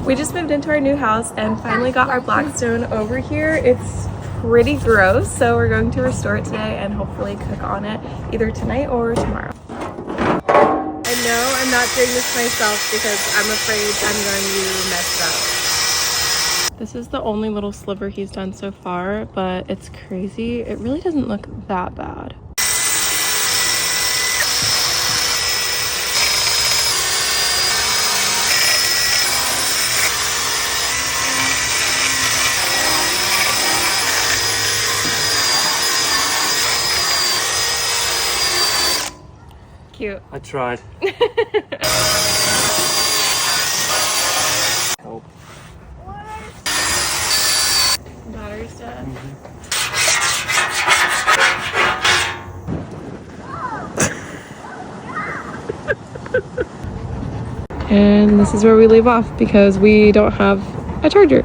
We just moved into our new house and finally got our Blackstone over here. It's pretty gross, so we're going to restore it today and hopefully cook on it either tonight or tomorrow. I know I'm not doing this myself because I'm afraid I'm going to mess up. This is the only little sliver he's done so far, but it's crazy. It really doesn't look that bad. Cute. I tried. Help. Battery's dead. And this is where we leave off because we don't have a charger.